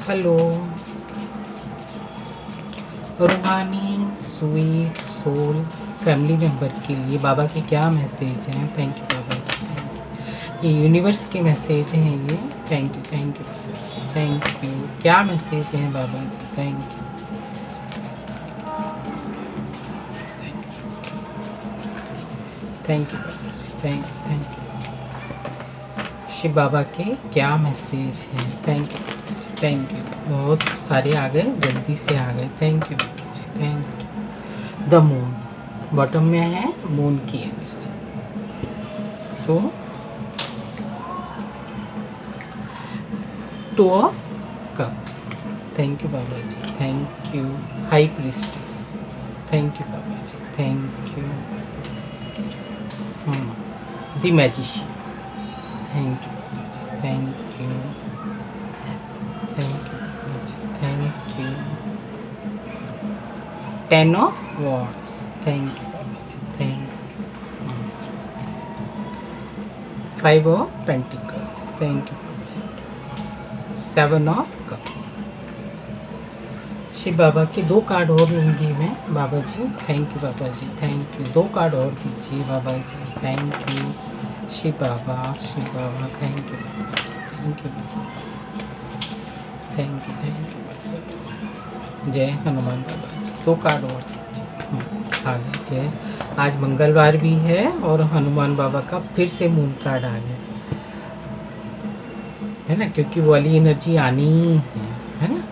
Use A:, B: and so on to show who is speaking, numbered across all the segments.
A: Hello रूहानी sweet soul family member के लिए बाबा के क्या मैसेज हैं। Thank you Baba ji, thank you. ये यूनिवर्स के मैसेज हैं ये। Thank you thank you thank you. क्या मैसेज हैं बाबा जी। Thank you thank you Baba ji, thank you thank you. Shiv Baba के क्या मैसेज हैं। Thank you thank you. बहुत सारे आ गए, जल्दी से आ गए। Thank you Baba ji, thank you. The moon bottom में है, मून की एनर्जी। तो to of cup. Thank you Baba ji, thank you. High priestess. Thank you Baba ji, thank you. The magician. Thank you Baba ji, thank you thank you Baba ji, thank you. 10 of wands. Thank you Baba ji, thank you. 5 of pentacles. Thank you बाबा जी। 7 of cup. Shiv Baba के 2 card और लूँगी मैं बाबा जी। Thank you Baba ji, thank you. 2 card और दीजिए बाबा जी। Thank you Shiv Baba, Shiv Baba. Thank you Baba ji, thank you Baba, thank you. जय हनुमान बाबा जी। 2 कार्ड और दीजिए। आ गए जय। आज मंगलवार भी है और हनुमान बाबा का फिर से मून कार्ड आ गया है ना, क्योंकि वो वाली एनर्जी आनी ही है ना।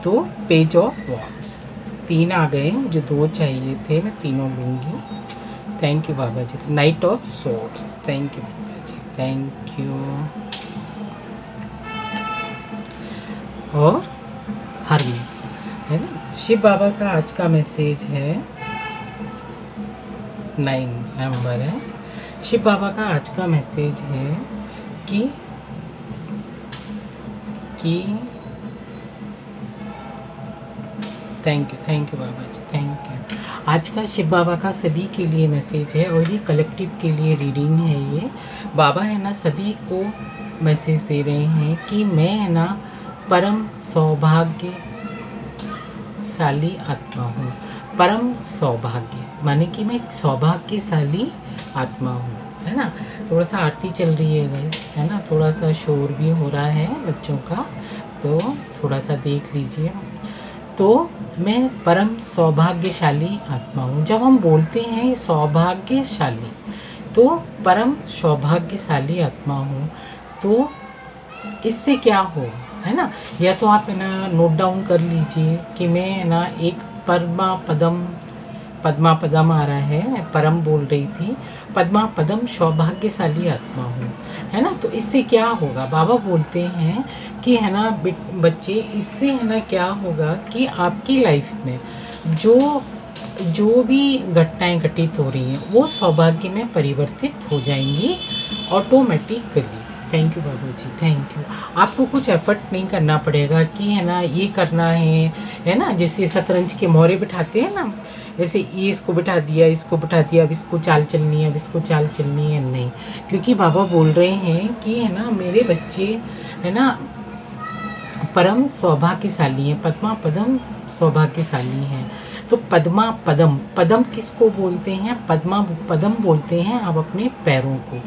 A: तो पेज ऑफ वॉन्ड्स 3 आ गए, मुझे 2 चाहिए थे, मैं तीनों लूँगी। Thank you Baba ji. Knight of swords. Thank you Baba ji, thank you. और हरमी है ना। शिव बाबा का आज का मैसेज है 9 नंबर है। शिव बाबा का आज का मैसेज है कि thank you Baba ji, thank you. आज का शिव बाबा का सभी के लिए मैसेज है और ये कलेक्टिव के लिए रीडिंग है। ये बाबा है ना सभी को मैसेज दे रहे हैं कि मैं है ना परम सौभाग्यशाली आत्मा हूँ। परम सौभाग्य माने कि मैं एक सौभाग्यशाली आत्मा हूँ, है ना। थोड़ा सा आरती चल रही है गाइस, है ना। थोड़ा सा शोर भी हो रहा है बच्चों का, तो थोड़ा सा देख लीजिए। तो मैं परम सौभाग्यशाली आत्मा हूँ। जब हम बोलते हैं सौभाग्यशाली, तो परम सौभाग्यशाली आत्मा हूँ, तो इससे क्या हो, है ना। या तो आप है ना नोट डाउन कर लीजिए कि मैं है ना एक पद्मा पदम आ रहा है, मैं परम बोल रही थी, पद्मा पदम सौभाग्यशाली आत्मा हूँ, है ना। तो इससे क्या होगा, बाबा बोलते हैं कि है ना बच्चे, इससे है ना क्या होगा कि आपकी लाइफ में जो भी घटनाएं घटित हो रही हैं वो सौभाग्य में परिवर्तित हो जाएंगी automatically. Thank you Babu ji, thank you. आपको कुछ एफर्ट नहीं करना पड़ेगा कि है ना ये करना है ना। जैसे शतरंज के मोहरे बिठाते हैं ना, जैसे ये इसको बिठा दिया, इसको बिठा दिया, अब इसको चाल चलनी है, अब इसको चाल चलनी है, नहीं। क्योंकि बाबा बोल रहे हैं कि है ना मेरे बच्चे है ना परम सौभाग्यशाली हैं, पद्मा पदम सौभाग्यशाली हैं। तो पद्मा पदम, पदम किसको बोलते हैं, पद्मा पदम बोलते हैं आप अपने पैरों को।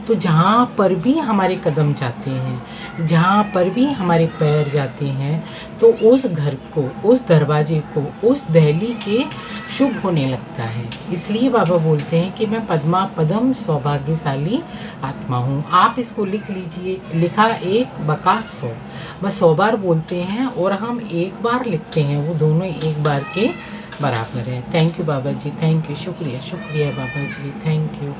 A: तो जहाँ पर भी हमारे कदम जाते हैं, जहाँ पर भी हमारे पैर जाते हैं, तो उस घर को, उस दरवाजे को, उस दहली के शुभ होने लगता है। इसलिए बाबा बोलते हैं कि मैं पद्मा पदम सौभाग्यशाली आत्मा हूँ। आप इसको लिख लीजिए, लिखा 1 बका 100, बस 100 बार बोलते हैं और हम 1 बार लिखते हैं, वो दोनों 1 बार के बराबर है। Thank you Baba ji, thank you, शुक्रिया शुक्रिया बाबा जी, थैंक यू।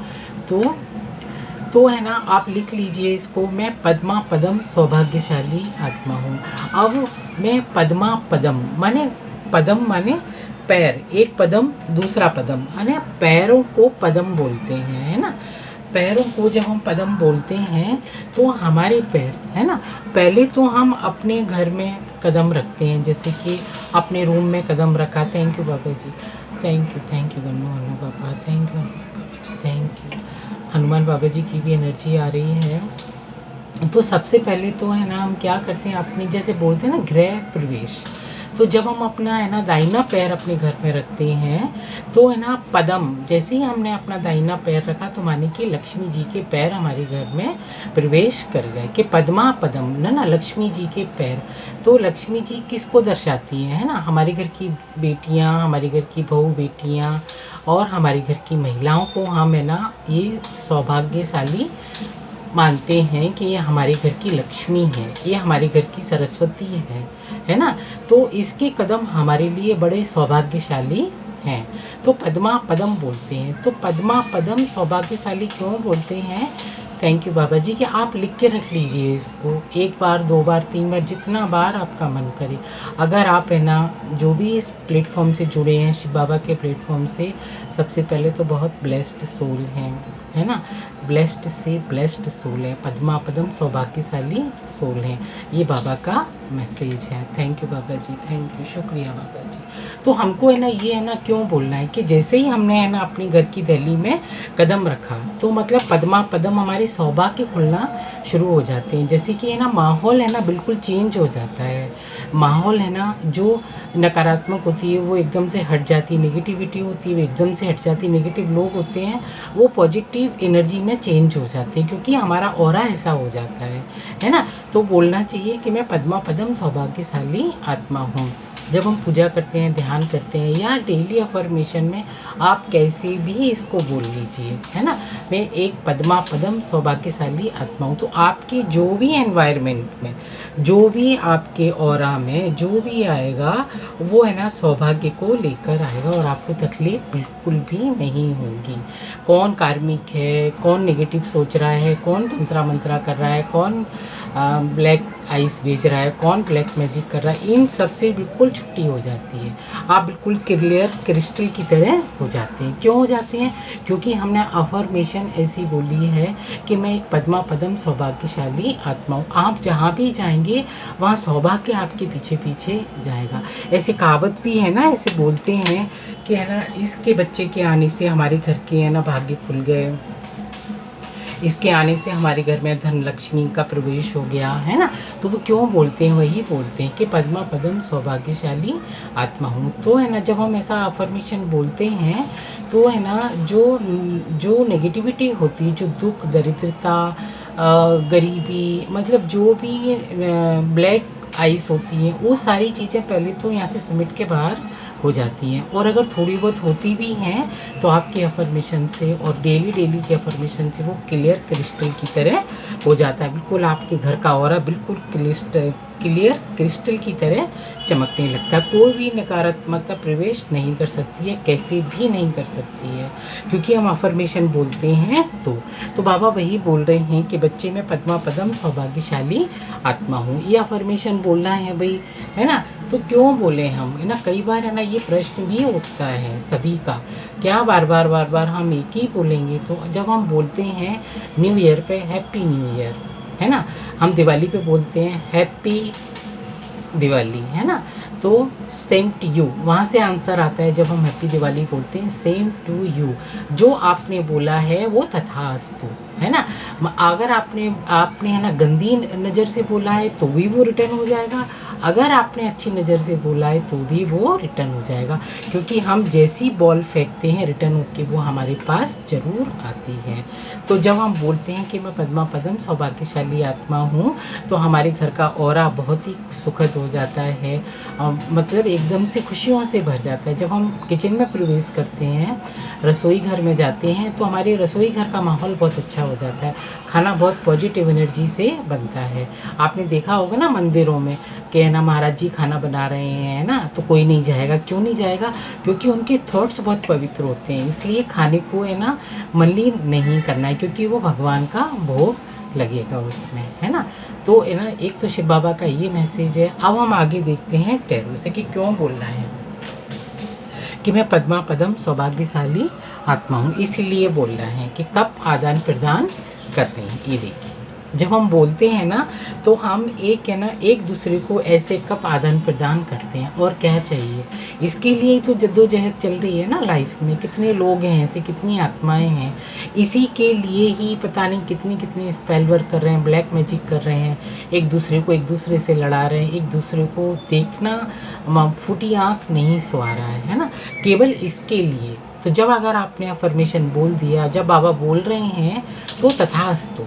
A: तो है ना आप लिख लीजिए इसको, मैं पद्मा पदम सौभाग्यशाली आत्मा हूँ। अब मैं पद्मा पदम माने, पदम माने पैर, एक पदम दूसरा पदम, है ना। पैरों को पदम बोलते हैं, है ना। पैरों को जब हम पदम बोलते हैं तो हमारे पैर, है ना, पहले तो हम अपने घर में कदम रखते हैं, जैसे कि अपने रूम में कदम रखा। Thank you Baba ji, thank you Gannu Baba, thank you Baba ji, thank you. Hanuman बाबा जी की भी एनर्जी आ रही है। तो सबसे पहले तो है ना हम क्या करते हैं, अपनी जैसे बोलते हैं ना गृह प्रवेश, तो जब हम अपना है ना दाहिना पैर अपने घर में रखते हैं तो है ना पदम, जैसे ही हमने अपना दाहिना पैर रखा तो माने कि लक्ष्मी जी के पैर हमारे घर में प्रवेश कर गए, कि पद्मा पदम ना लक्ष्मी जी के पैर। तो लक्ष्मी जी किसको दर्शाती हैं, है ना, हमारे घर की बेटियां, हमारे घर की बहू बेटियां और हमारे घर की महिलाओं को हम है ना ये सौभाग्यशाली मानते हैं कि ये हमारे घर की लक्ष्मी है, ये हमारे घर की सरस्वती है ना। तो इसके कदम हमारे लिए बड़े सौभाग्यशाली हैं, तो पद्मा पदम बोलते हैं। तो पद्मा पदम सौभाग्यशाली क्यों बोलते हैं? थैंक यू बाबा जी, कि आप लिख के रख लीजिए इसको, एक बार, दो बार, तीन बार, जितना बार आपका मन करे। अगर आप है ना जो भी इस प्लेटफॉर्म से जुड़े हैं, शिव बाबा के प्लेटफॉर्म से, सबसे पहले तो बहुत ब्लेस्ड सोल हैं, है ना, ब्लेस्ड से ब्लेस्ड सोल है, पद्मा पदम सौभाग्यशाली सोल हैं, ये बाबा का मैसेज है। Thank you Baba ji, thank you, शुक्रिया बाबा जी। तो हमको है ना ये है ना क्यों बोलना है कि जैसे ही हमने है ना अपनी घर की दहली में कदम रखा तो मतलब पद्मा पदम हमारे सौभाग्य खुलना शुरू हो जाते हैं। जैसे कि है ना माहौल है ना बिल्कुल चेंज हो जाता है, माहौल है ना जो नकारात्मक होती है वो एकदम से हट जाती है, नेगेटिविटी होती है वो एकदम से हट जाती है, नेगेटिव लोग होते हैं वो पॉजिटिव एनर्जी में चेंज हो जाते हैं, क्योंकि हमारा ऑरा ऐसा हो जाता है ना। तो बोलना चाहिए कि मैं पद्मा पदम सौभाग्यशाली आत्मा हूँ। जब हम पूजा करते हैं, ध्यान करते हैं या डेली अफर्मेशन में आप कैसे भी इसको बोल लीजिए, है ना, मैं एक पद्मा पदम सौभाग्यशाली आत्मा हूँ। तो आपके जो भी एनवायरनमेंट में, जो भी आपके ऑरा में जो भी आएगा वो है ना सौभाग्य को लेकर आएगा और आपको तकलीफ बिल्कुल भी नहीं होगी। कौन कार्मिक है, कौन नेगेटिव सोच रहा है, कौन तंत्रा मंत्रा कर रहा है, कौन ब्लैक आइस बेच रहा है, कौन ब्लैक मैजिक कर रहा है, इन सब से बिल्कुल छुट्टी हो जाती है। आप बिल्कुल क्लियर क्रिस्टल की तरह हो जाते हैं। क्यों हो जाते हैं? क्योंकि हमने अफर्मेशन ऐसी बोली है कि मैं एक पद्मा पदम सौभाग्यशाली आत्मा हूँ। आप जहाँ भी जाएंगे वहाँ सौभाग्य आपके पीछे पीछे जाएगा। ऐसे कहावत भी है ना, ऐसे बोलते हैं कि है ना इसके बच्चे के आने से हमारे घर के है ना भाग्य खुल गए, इसके आने से हमारे घर में धन लक्ष्मी का प्रवेश हो गया, है ना। तो वो क्यों बोलते हैं? वही बोलते हैं कि पद्मा पदम सौभाग्यशाली आत्मा हूँ। तो है ना जब हम ऐसा अफर्मेशन बोलते हैं तो है ना जो नेगेटिविटी होती है, जो दुख, दरिद्रता, गरीबी, मतलब जो भी ब्लैक आइस होती हैं वो सारी चीज़ें पहले तो यहाँ से सिमट के बाहर हो जाती हैं। और अगर थोड़ी बहुत होती भी हैं तो आपके अफर्मेशन से और डेली के अफर्मेशन से वो क्लियर क्रिस्टल की तरह हो जाता है। बिल्कुल आपके घर का ऑरा बिल्कुल क्लियर क्रिस्टल की तरह चमकने लगता है। कोई भी नकारात्मकता प्रवेश नहीं कर सकती है, कैसे भी नहीं कर सकती है, क्योंकि हम अफर्मेशन बोलते हैं। तो बाबा वही बोल रहे हैं कि बच्चे में पद्मा पदम सौभाग्यशाली आत्मा हूँ, ये अफर्मेशन बोलना है भाई, है ना। तो क्यों बोले हम, है ना, कई बार है ना ये प्रश्न भी उठता है सभी का, क्या बार बार हम एक ही बोलेंगे। तो जब हम बोलते हैं न्यू ईयर पे हैप्पी न्यू ईयर, है ना, हम दिवाली पे बोलते हैं हैप्पी दिवाली, है ना, तो सेम टू यू, वहाँ से आंसर आता है जब हम हैप्पी दिवाली बोलते हैं, सेम टू यू, जो आपने बोला है वो तथास्तु, है ना। अगर आपने है ना गंदी नज़र से बोला है तो भी वो रिटर्न हो जाएगा, अगर आपने अच्छी नज़र से बोला है तो भी वो रिटर्न हो जाएगा, क्योंकि हम जैसी बॉल फेंकते हैं रिटर्न होके वो हमारे पास ज़रूर आती है। तो जब हम बोलते हैं कि मैं पद्मा पदम सौभाग्यशाली आत्मा हूँ तो हमारे घर का ऑरा बहुत ही सुखद हो जाता है, मतलब एकदम से खुशियों से भर जाता है। जब हम किचन में प्रवेश करते हैं, रसोई घर में जाते हैं तो हमारे रसोई घर का माहौल बहुत अच्छा हो जाता है, खाना बहुत पॉजिटिव एनर्जी से बनता है। आपने देखा होगा ना मंदिरों में कि है ना महाराज जी खाना बना रहे हैं ना, तो कोई नहीं जाएगा। क्यों नहीं जाएगा? क्योंकि उनके थॉट्स बहुत पवित्र होते हैं, इसलिए खाने को है ना मलिन नहीं करना है, क्योंकि वो भगवान का भोग लगेगा उसमें, है ना। तो है ना एक तो शिव बाबा का ये मैसेज है। अब हम आगे देखते हैं टैरो से कि क्यों बोलना है कि मैं पद्मा पदम सौभाग्यशाली आत्मा हूँ, इसलिए बोलना है कि कब आदान प्रदान कर रहे हैं। ये देखिए जब हम बोलते हैं ना तो हम एक है ना एक दूसरे को ऐसे कप आदान प्रदान करते हैं, और क्या चाहिए। इसके लिए तो जद्दोजहद चल रही है ना लाइफ में, कितने लोग हैं ऐसे, कितनी आत्माएं हैं, इसी के लिए ही पता नहीं कितनी कितनी स्पेल वर्क कर रहे हैं, ब्लैक मैजिक कर रहे हैं, एक दूसरे से लड़ा रहे हैं, एक दूसरे को देखना फूटी आँख नहीं सुहा रहा है ना, केवल इसके लिए। तो जब अगर आपने अफर्मेशन बोल दिया, जब बाबा बोल रहे हैं तो तथास्तु,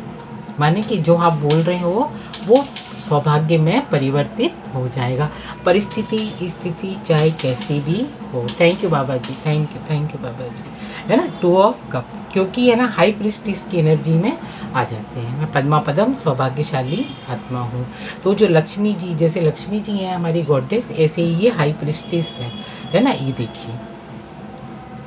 A: माने कि जो आप बोल रहे हो वो सौभाग्य में परिवर्तित हो जाएगा, परिस्थिति स्थिति चाहे कैसी भी हो। Thank you Baba ji, thank you बाबा जी, है ना। 2 ऑफ कप, क्योंकि है ना हाई प्रिस्टिस की एनर्जी में आ जाते हैं। मैं पद्मा पदम सौभाग्यशाली आत्मा हूँ। तो जो लक्ष्मी जी, जैसे लक्ष्मी जी हैं हमारी गॉडेस, ऐसे ही ये हाई प्रिस्टिस है ना, ये देखिए,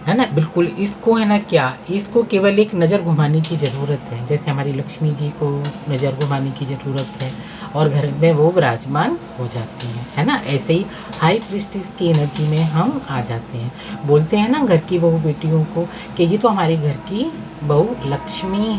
A: है ना, बिल्कुल। इसको है ना क्या, इसको केवल एक नज़र घुमाने की ज़रूरत है, जैसे हमारी लक्ष्मी जी को नज़र घुमाने की ज़रूरत है और घर में वो विराजमान हो जाती हैं, है ना। ऐसे ही हाई प्रिस्टिस की एनर्जी में हम आ जाते हैं। बोलते हैं ना घर की बहू बेटियों को कि ये तो हमारे घर की बहू लक्ष्मी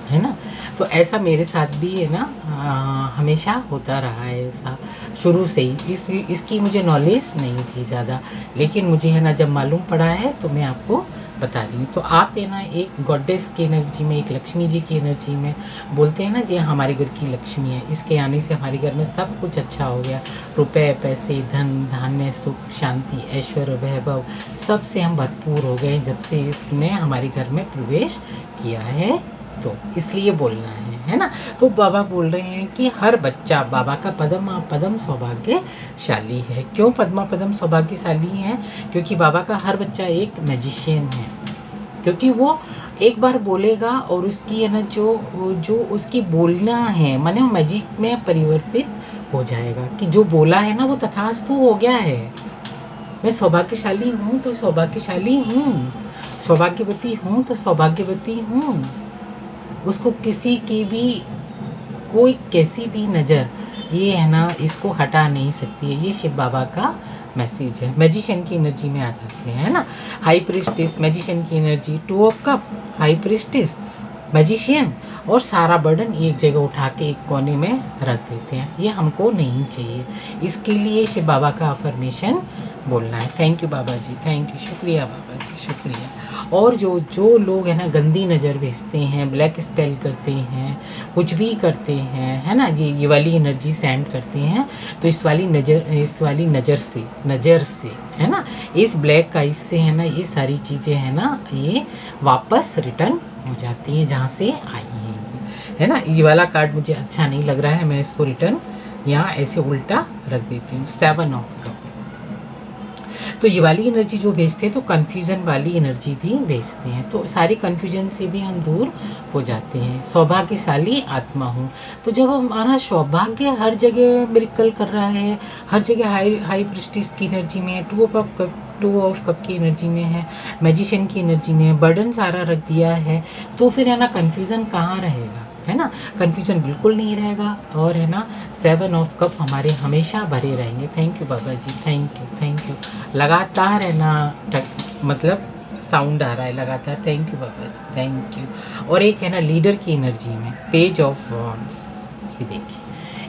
A: है ना। तो ऐसा मेरे साथ भी है ना हमेशा होता रहा है, ऐसा शुरू से ही। इसकी मुझे नॉलेज नहीं थी ज़्यादा, लेकिन मुझे है ना जब मालूम पड़ा है तो मैं आपको बता रही हूँ। तो आप है ना एक गॉडेस की एनर्जी में, एक लक्ष्मी जी की एनर्जी में, बोलते हैं ना जी हमारे घर की लक्ष्मी है, इसके आने से हमारे घर में सब कुछ अच्छा हो गया, रुपए पैसे धन धान्य सुख शांति ऐश्वर्य वैभव सब से हम भरपूर हो गए जब से इसने हमारे घर में प्रवेश किया है। तो इसलिए बोलना है ना। तो बाबा बोल रहे हैं कि हर बच्चा बाबा का पदम सौभाग्यशाली है। क्यों पद्मा पदम सौभाग्यशाली है? क्योंकि बाबा का हर बच्चा एक मैजिशियन है, क्योंकि वो एक बार बोलेगा और उसकी है ना जो उसकी बोलना है माने मैजिक में परिवर्तित हो जाएगा, कि जो बोला है ना वो तथास्तु हो गया है। मैं सौभाग्यशाली हूँ तो सौभाग्यशाली हूँ, सौभाग्यवती हूँ तो सौभाग्यवती हूँ। उसको किसी की भी कोई कैसी भी नज़र ये है ना इसको हटा नहीं सकती है। ये शिव बाबा का मैसेज है। मैजिशियन की एनर्जी में आ जाते हैं, है ना। हाई प्रिस्टिस मैजिशियन की energy, 2 of cup high priestess magician, और सारा बर्डन एक जगह उठा के एक कोने में रख देते हैं। ये हमको नहीं चाहिए, इसके लिए शिव बाबा का अफर्मेशन बोलना है। Thank you Baba ji, thank you, शुक्रिया बाबा जी, शुक्रिया। और जो लोग है ना गंदी नज़र भेजते हैं, ब्लैक स्पेल करते हैं, कुछ भी करते हैं, है ना, ये वाली एनर्जी सेंड करते हैं, तो इस वाली नज़र से है ना, इस ब्लैक का इससे है ना ये सारी चीज़ें है ना ये वापस रिटर्न हो जाती हैं जहाँ से आई हैं, है ना। ये वाला कार्ड मुझे अच्छा नहीं लग रहा है, मैं इसको रिटर्न यहाँ ऐसे उल्टा रख देती हूँ। 7 ऑफ कप, तो ये वाली एनर्जी जो भेजते हैं तो कन्फ्यूज़न वाली एनर्जी भी भेजते हैं, तो सारी कन्फ्यूजन से भी हम दूर हो जाते हैं। सौभाग्यशाली आत्मा हूँ, तो जब हमारा सौभाग्य हर जगह मिरेकल कर रहा है, हर जगह हाई प्रिस्टिस की एनर्जी में है, 2 ऑफ कप की एनर्जी में है, मैजिशियन की एनर्जी में है, बर्डन सारा रख दिया है, तो फिर है ना कन्फ्यूज़न कहाँ रहेगा, है ना। कन्फ्यूजन बिल्कुल नहीं रहेगा, और है ना 7 ऑफ कप हमारे हमेशा भरे रहेंगे। Thank you Baba ji, thank you. लगातार है ना मतलब साउंड आ रहा है लगातार। Thank you Baba ji, thank you. और एक है ना लीडर की एनर्जी में पेज ऑफ वॉन्ड्स, ये देखिए,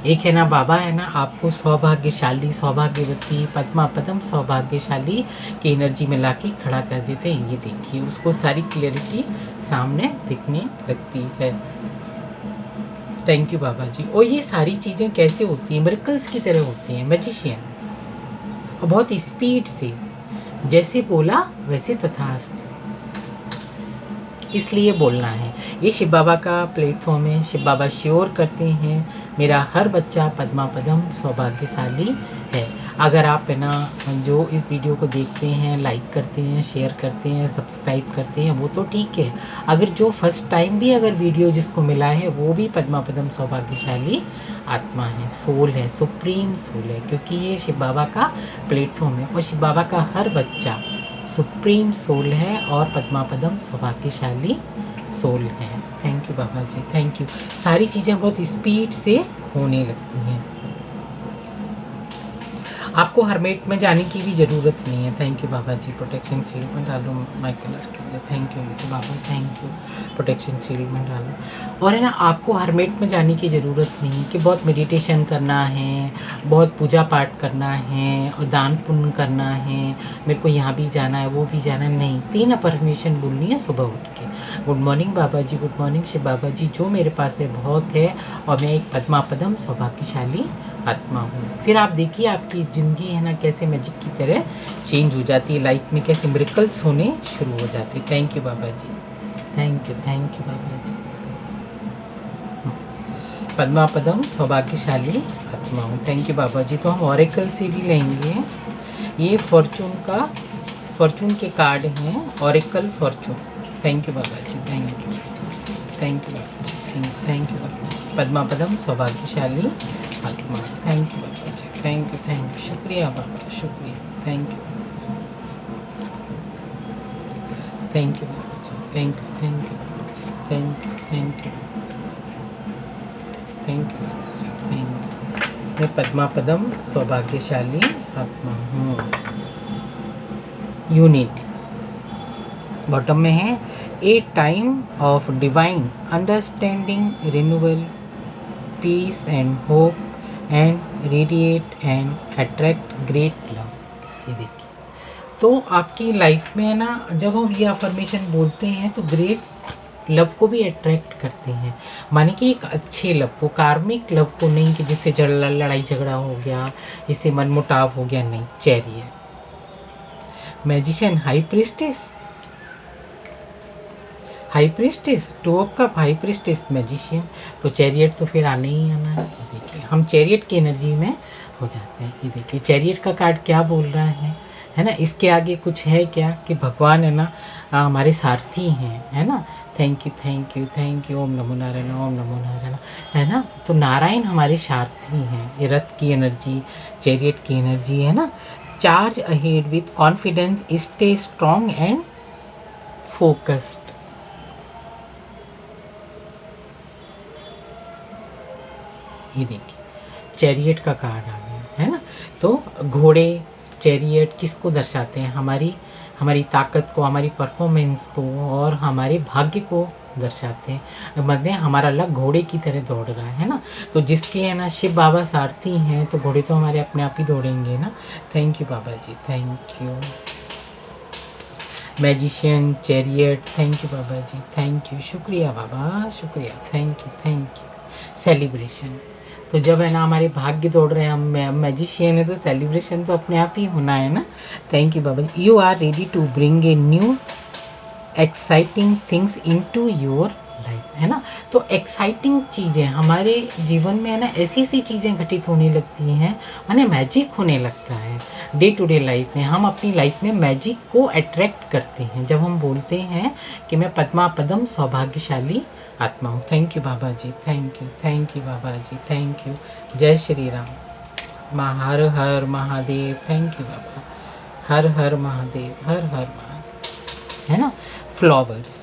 A: एक है ना बाबा है ना आपको सौभाग्यशाली सौभाग्यवती पद्मा पदम सौभाग्यशाली की एनर्जी में लाके खड़ा कर देते हैं। ये देखिए, उसको सारी क्लियरिटी सामने दिखने लगती है। थैंक यू बाबा जी। और ये सारी चीज़ें कैसे होती हैं? मिरेकल्स की तरह होती हैं, मैजिशियन, और बहुत स्पीड से, जैसे बोला वैसे तथास्तु, इसलिए बोलना है। ये शिव बाबा का प्लेटफॉर्म है। शिव बाबा श्योर करते हैं मेरा हर बच्चा पद्मा पदम सौभाग्यशाली है। अगर आप है ना जो इस वीडियो को देखते हैं, लाइक करते हैं, शेयर करते हैं, सब्सक्राइब करते हैं, वो तो ठीक है। अगर जो फर्स्ट टाइम भी अगर वीडियो जिसको मिला है वो भी पद्मा पदम सौभाग्यशाली आत्मा है, सोल है, सुप्रीम सोल है, क्योंकि ये शिव बाबा का प्लेटफॉर्म है। और शिव बाबा का हर बच्चा सुप्रीम सोल है और पद्मा पदम सौभाग्यशाली सोल है। Thank you Baba ji, thank you. सारी चीज़ें बहुत स्पीड से होने लगती हैं। आपको हरमेट में जाने की भी ज़रूरत नहीं है। Thank you Baba ji, protection shield में डालो माय कलर के लिए। थैंक यू मुझे Baba, thank you, protection shield में डालो। और है ना, आपको हरमेट में जाने की ज़रूरत नहीं कि बहुत मेडिटेशन करना है, बहुत पूजा पाठ करना है और दान पुण्य करना है, मेरे को यहाँ भी जाना है वो भी जाना है, नहीं। 3 अफर्मेशन बोलनी है सुबह उठ के। गुड मॉर्निंग बाबा जी, गुड मॉर्निंग शिव बाबा जी, जो मेरे पास है बहुत है और मैं एक पद्मापदम सौभाग्यशाली आत्मा हूँ। फिर आप देखिए आपकी ज़िंदगी है ना कैसे मैजिक की तरह चेंज हो जाती है, लाइफ में कैसे मिरेकल्स होने शुरू हो जाते हैं। Thank you Baba ji, thank you बाबा जी। पद्मापदम सौभाग्यशाली आत्मा हूँ। थैंक यू बाबा जी। तो हम ऑरेकल से भी लेंगे, ये फॉर्चून के कार्ड हैं, oracle fortune. Thank you Baba ji, thank you Baba ji, thank you बाबा जी। पद्मापदम सौभाग्यशाली आत्मा। Thank you Baba ji, thank you, शुक्रिया बाबा, शुक्रिया। Thank you Baba ji, thank you Baba ji, thank you Baba ji, thank you Baba ji, thank you. मैं पद्मापदम सौभाग्यशाली आत्मा हूँ। यूनिट बॉटम में है, a time of divine understanding, renewal, peace and hope and radiate and attract great love. ये देखिए, तो आपकी लाइफ में है ना, जब हम ये अफर्मेशन बोलते हैं तो ग्रेट लव को भी अट्रैक्ट करते हैं, माने कि एक अच्छे लव को, कार्मिक लव को नहीं कि जिससे लड़ाई झगड़ा हो गया, इससे मनमुटाव हो गया, नहीं। Chariot, magician, high priestess, to of cup, high priestess, magician, तो चैरियट तो फिर आने ही आना है। ये देखिए, हम चैरियट की एनर्जी में हो जाते हैं। ये देखिए, चैरियट का कार्ड क्या बोल रहा है ना, इसके आगे कुछ है क्या कि भगवान है ना हमारे सारथी हैं, है ना। थैंक यू, ओम नमो नारायण, ओम नमो नारायण, है ना। तो नारायण हमारे सारथी हैं। ये रथ की एनर्जी, चैरियट की एनर्जी है ना। Charge ahead with confidence, stay strong and focused. ये देखिए, चैरियट का कार्ड आ गया है ना। तो घोड़े, चैरियट किसको दर्शाते हैं, हमारी ताकत को, हमारी परफॉर्मेंस को और हमारे भाग्य को दर्शाते हैं। मतलब हमारा लग घोड़े की तरह दौड़ रहा है ना, तो जिसके है ना शिव बाबा सारथी हैं तो घोड़े तो हमारे अपने आप ही दौड़ेंगे ना। Thank you Baba ji, thank you. Magician, chariot, thank you Baba ji, thank you, शुक्रिया बाबा, शुक्रिया, थैंक यू। सेलिब्रेशन, तो जब है ना हमारे भाग्य दौड़ रहे हैं, हम मैजिशियन है तो सेलिब्रेशन तो अपने आप ही होना है ना। Thank you Baba. You are ready to bring a new exciting things into your life, है ना। तो एक्साइटिंग चीज़ें हमारे जीवन में है ना, ऐसी ऐसी चीज़ें घटित होने लगती हैं, माने मैजिक होने लगता है डे टू डे लाइफ में। हम अपनी लाइफ में मैजिक को अट्रैक्ट करते हैं जब हम बोलते हैं कि मैं पद्मापदम सौभाग्यशाली आत्मा हूँ। Thank you Baba ji, thank you Baba ji, thank you. जय श्री राम। हर हर महादेव। Thank you Baba. हर हर महादेव, हर हर महादेव, है ना। Flowers,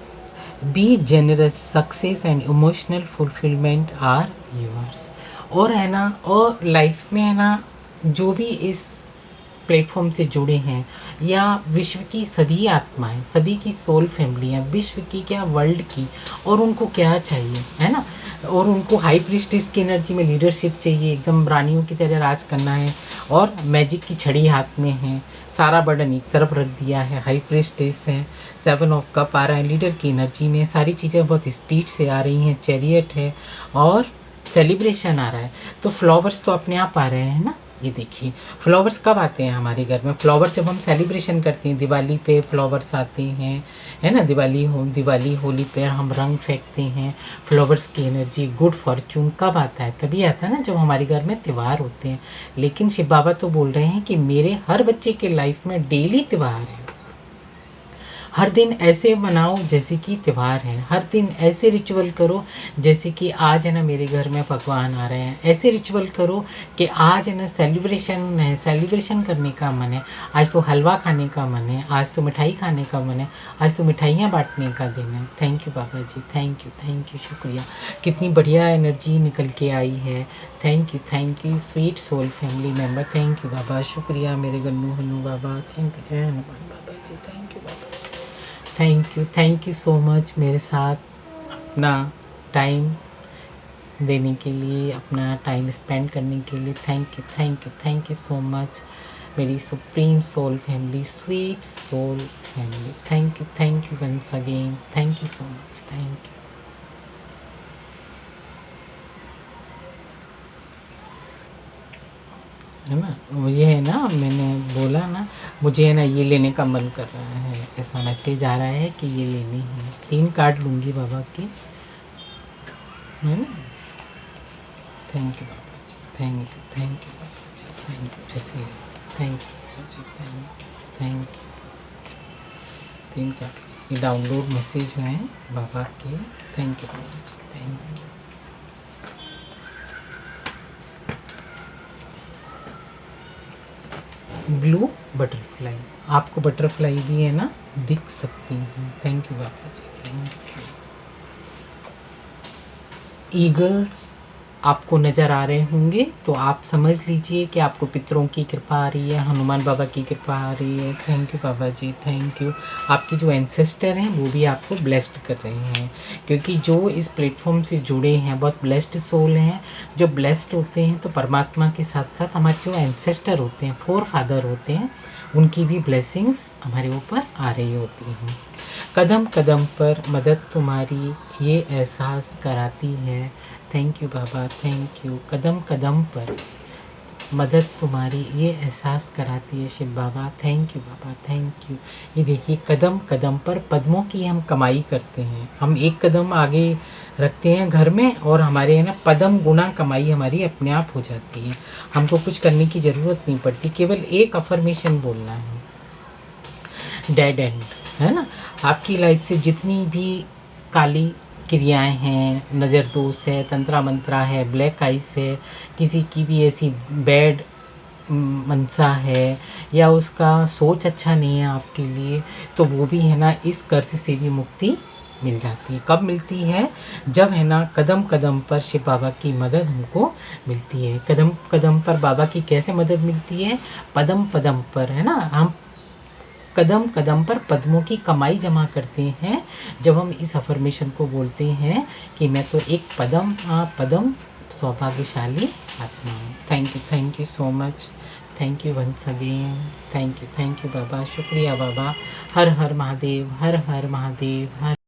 A: be generous, success and emotional fulfilment are yours. और है ना, और लाइफ में है ना, जो भी इस प्लेटफॉर्म से जुड़े हैं या विश्व की सभी आत्माएं, सभी की सोल फैमिलियाँ, विश्व की क्या वर्ल्ड की, और उनको क्या चाहिए, है ना। और उनको हाई प्रीस्टेस की एनर्जी में लीडरशिप चाहिए, एकदम रानियों की तरह राज करना है, और मैजिक की छड़ी हाथ में है, सारा बर्डन एक तरफ रख दिया है। हाई प्रीस्टेस है, 7 ऑफ कप आ रहा है, लीडर की एनर्जी में सारी चीज़ें बहुत स्पीड से आ रही हैं। चैरियट है और सेलिब्रेशन आ रहा है। तो फ्लावर्स तो अपने आप आ रहे हैं ना। ये देखिए, फ्लावर्स कब आते हैं हमारे घर में, फ्लावर्स जब हम सेलिब्रेशन करते हैं, दिवाली पे फ्लावर्स आते हैं, है ना। दिवाली होली पे हम रंग फेंकते हैं। फ्लावर्स की एनर्जी, गुड फॉर्चून कब आता है, तभी आता है ना जब हमारे घर में त्यौहार होते हैं। लेकिन शिव बाबा तो बोल रहे हैं कि मेरे हर बच्चे के लाइफ में डेली त्यौहार है, हर दिन ऐसे मनाओ जैसे कि त्यौहार है, हर दिन ऐसे रिचुअल करो जैसे कि आज है ना मेरे घर में पकवान आ रहे हैं, ऐसे रिचुअल करो कि आज है ना सेलिब्रेशन है, सेलिब्रेशन करने का मन है, आज तो हलवा खाने का मन है, आज तो मिठाई खाने का मन है, आज तो मिठाइयाँ बांटने का दिन है। Thank you Baba ji, thank you, शुक्रिया। कितनी बढ़िया एनर्जी निकल के आई है। Thank you sweet soul family member. Thank you बाबा, शुक्रिया मेरे गन्नू हन्नू बाबा। थैंक यू, जय हनुमान बाबा जी। Thank you Baba, thank you so much मेरे साथ अपना टाइम देने के लिए, अपना टाइम स्पेंड करने के लिए। थैंक यू सो मच मेरी supreme soul family, sweet soul family. Thank you once again, thank you so much, thank you. है ना, ये है ना, मैंने बोला ना, मुझे है ना ये लेने का मन कर रहा है, ऐसा मैसेज आ रहा है कि ये लेनी है। 3 कार्ड लूँगी बाबा की, है ना। Thank you Baba ji, thank you Baba ji, thank you. ऐसे thank you Baba ji, thank you. 3 card ये डाउनलोड मैसेज है बाबा के। Thank you Baba ji, thank you. Blue butterfly, आपको बटरफ्लाई भी है ना दिख सकती हैं। Thank you Baba ji, thank you. Eagles आपको नज़र आ रहे होंगे तो आप समझ लीजिए कि आपको पितरों की कृपा आ रही है, हनुमान बाबा की कृपा आ रही है। Thank you Baba ji, thank you. आपके जो एंसेस्टर हैं वो भी आपको ब्लेस्ड कर रहे हैं, क्योंकि जो इस प्लेटफॉर्म से जुड़े हैं बहुत ब्लेस्ड सोल हैं। जो ब्लेस्ड होते हैं तो परमात्मा के साथ साथ हमारे जो एंसेस्टर होते हैं, 4 फादर होते हैं, उनकी भी ब्लेसिंग्स हमारे ऊपर आ रही होती हैं। कदम कदम पर मदद तुम्हारी ये एहसास कराती है। Thank you Baba, thank you. कदम कदम पर मदद तुम्हारी ये एहसास कराती है Shiv Baba. Thank you Baba, thank you. ये देखिए, कदम कदम पर पद्मों की हम कमाई करते हैं। हम एक कदम आगे रखते हैं घर में और हमारे है ना पदम गुना कमाई हमारी अपने आप हो जाती है। हमको कुछ करने की ज़रूरत नहीं पड़ती, केवल एक अफर्मेशन बोलना है। डेड एंड, है ना। आपकी लाइफ से जितनी भी काली क्रियाएं हैं, नज़र दोष है, तंत्रा मंत्रा है, ब्लैक आइस है, किसी की भी ऐसी बैड मनसा है या उसका सोच अच्छा नहीं है आपके लिए, तो वो भी है ना इस कर्ज से भी मुक्ति मिल जाती है। कब मिलती है? जब है ना कदम कदम पर शिव बाबा की मदद हमको मिलती है। कदम कदम पर बाबा की कैसे मदद मिलती है? पदम पदम पर, है ना। हम कदम कदम पर पद्मों की कमाई जमा करते हैं जब हम इस अफर्मेशन को बोलते हैं कि मैं तो एक पदम पदम सौभाग्यशाली आत्मा हूँ। Thank you so much, thank you once again. Thank you बाबा, शुक्रिया बाबा। हर हर महादेव, हर हर महादेव, हर